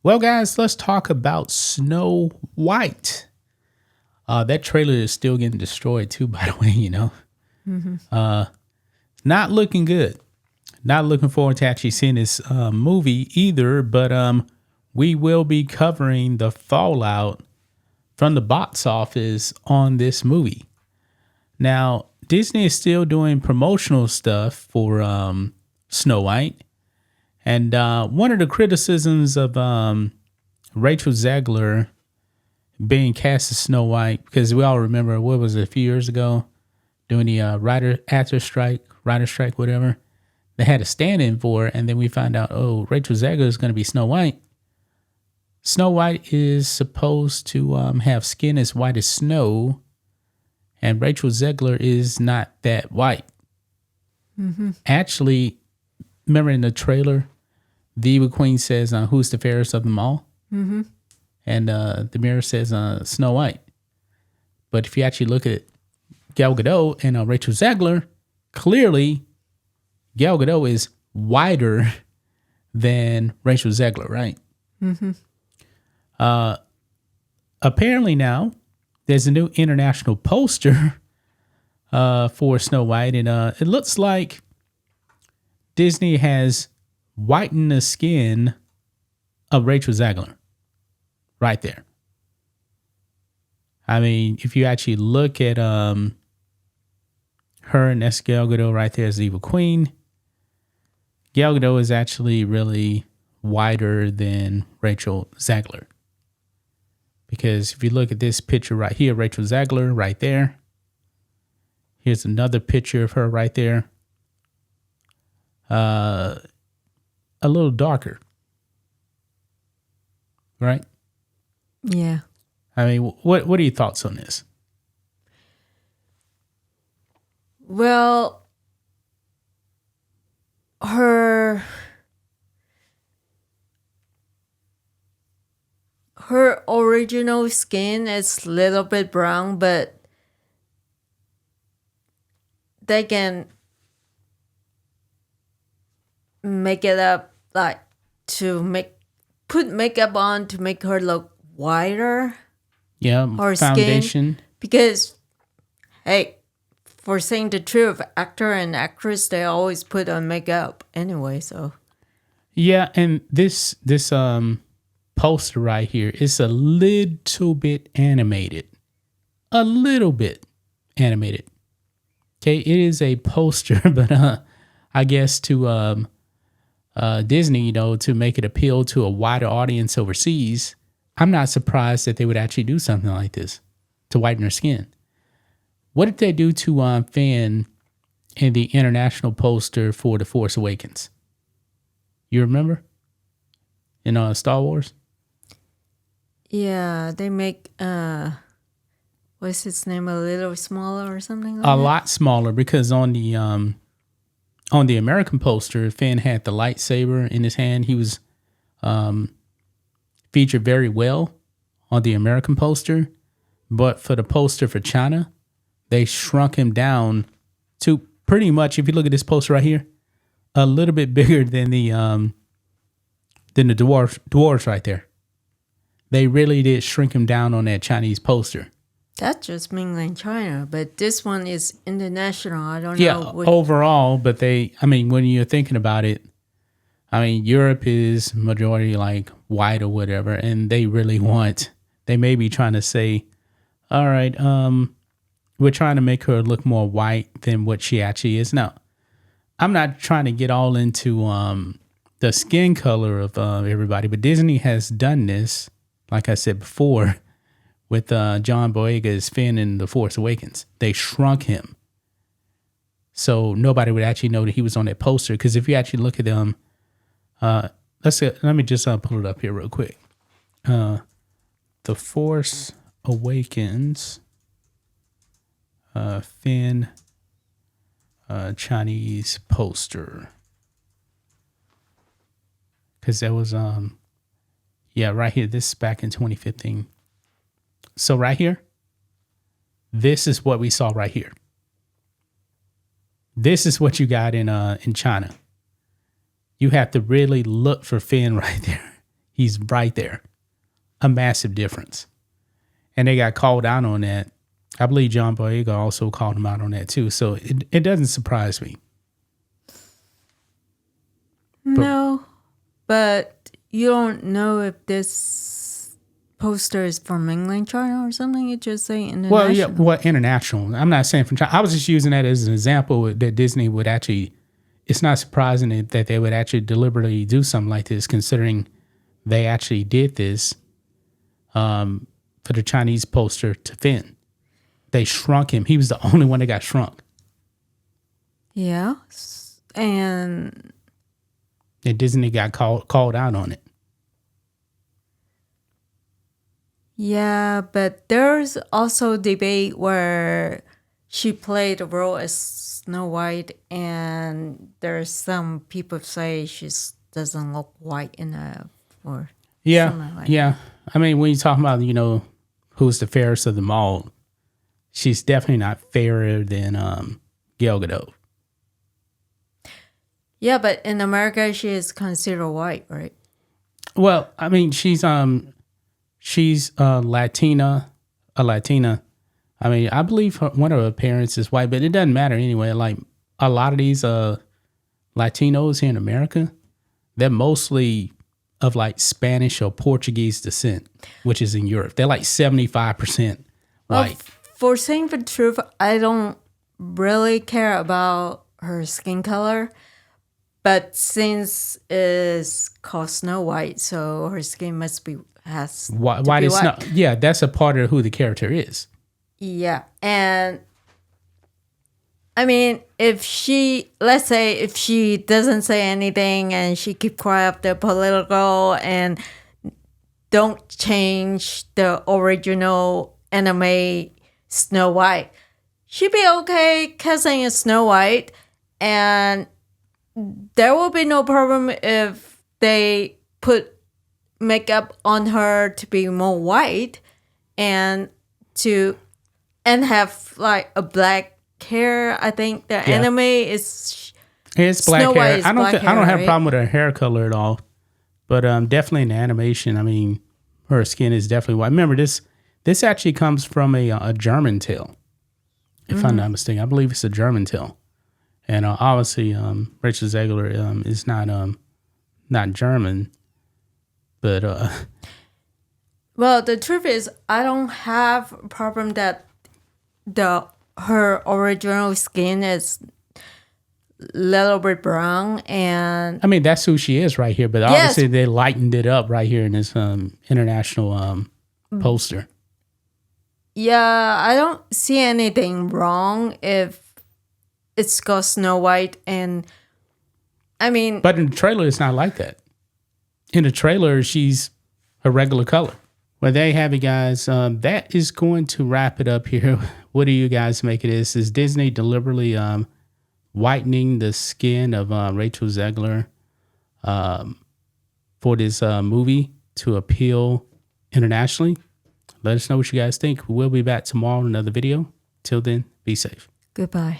Well, guys, let's talk about Snow White. That trailer is still getting destroyed too, by the way. Not looking good. Not looking forward to actually seeing this movie either, but we will be covering the fallout from the box office on this movie. Now, Disney is still doing promotional stuff for Snow White. And one of the criticisms of Rachel Zegler being cast as Snow White, because we all remember, what was it, a few years ago, doing the writer strike, whatever. They had a stand-in for it, and then we find out, oh, Rachel Zegler is going to be Snow White. Snow White is supposed to have skin as white as snow, and Rachel Zegler is not that white. Actually, remember in the trailer, the Evil Queen says, who's the fairest of them all? And the mirror says Snow White. But if you actually look at Gal Gadot and Rachel Zegler, clearly Gal Gadot is whiter than Rachel Zegler, right? Apparently now, there's a new international poster for Snow White, and it looks like Disney has whitened the skin of Rachel Zegler right there. I mean, if you actually look at her and that's Gal Gadot right there as the Evil Queen, Gal Gadot is actually really whiter than Rachel Zegler. Because if you look at this picture right here, Rachel Zegler right there. Here's another picture of her right there. A little darker. Right? Yeah. I mean, what are your thoughts on this? Well, her original skin is a little bit brown, but they can make it up, like to put makeup on to make her look whiter. Yeah, Her foundation. skin, because, hey, for saying the truth, actor and actress, they always put on makeup anyway, so. Yeah, and this poster right here is a little bit animated. A little bit animated. Okay, it is a poster, but I guess to Disney, to make it appeal to a wider audience overseas, I'm not surprised that they would actually do something like this to whiten her skin. What did they do to Finn in the international poster for The Force Awakens? You remember? In Star Wars? Yeah, they make, what's his name, a little smaller or something like A that? lot smaller, because on the American poster, Finn had the lightsaber in his hand. He was featured very well on the American poster, but for the poster for China, they shrunk him down to pretty much, if you look at this poster right here, a little bit bigger than the dwarves right there. They really did shrink him down on that Chinese poster. That's just mainland China, but this one is international. I don't Yeah, know. overall, but when you're thinking about it, Europe is majority like white or whatever, and they may be trying to say, all right, we're trying to make her look more white than what she actually is. Now, I'm not trying to get all into the skin color of everybody, but Disney has done this, like I said before, with John Boyega's Finn in The Force Awakens. They shrunk him, so nobody would actually know that he was on that poster. Because if you actually look at them, let me just pull it up here real quick. The Force Awakens, Finn, Chinese poster. Because that was right here. This is back in 2015. So right here, this is what we saw right here. This is what you got in China. You have to really look for Finn right there. He's right there. A massive difference. And they got called out on that. I believe John Boyega also called him out on that too. So it doesn't surprise me. No, but you don't know if this poster is from mainland China or something. You just say international. Well, yeah, international. I'm not saying from China. I was just using that as an example that Disney would actually, it's not surprising that they would actually deliberately do something like this, considering they actually did this for the Chinese poster to Finn. They shrunk him. He was the only one that got shrunk. Yeah. And Disney got called out on it. Yeah, but there's also debate where she played the role as Snow White, and there's some people say she doesn't look white enough, or something like that. I mean, when you talk about who's the fairest of them all, she's definitely not fairer than Gal Gadot. Yeah, but in America, she is considered white, right? Well, I mean, she's Latina. I mean, I believe one of her parents is white, but it doesn't matter anyway. Like a lot of these Latinos here in America, they're mostly of like Spanish or Portuguese descent, which is in Europe. They're like 75% white. For saying the truth, I don't really care about her skin color. But since it's called Snow White, so her skin must be white is not. Yeah, that's a part of who the character is. Yeah, and I mean, let's say if she doesn't say anything and she keep quiet up the political and don't change the original anime Snow White, she'd be okay casting as Snow White, and there will be no problem if they put makeup on her to be more white and have like a black hair. I think the anime is it's black Snow hair. White I don't have a right? problem with her hair color at all, but definitely in the animation, I mean, her skin is definitely white. Remember this actually comes from a German tale, if I'm not mistaken. I believe it's a German tale. And obviously, Rachel Zegler is not German, but well, the truth is, I don't have a problem that her original skin is a little bit brown, and I mean that's who she is right here. But obviously, they lightened it up right here in this international poster. Yeah, I don't see anything wrong if it's got Snow White, and I mean... But in the trailer, it's not like that. In the trailer, she's a regular color. Well, there you have it, guys. That is going to wrap it up here. What do you guys make of this? Is Disney deliberately whitening the skin of Rachel Zegler for this movie to appeal internationally? Let us know what you guys think. We'll be back tomorrow in another video. Till then, be safe. Goodbye.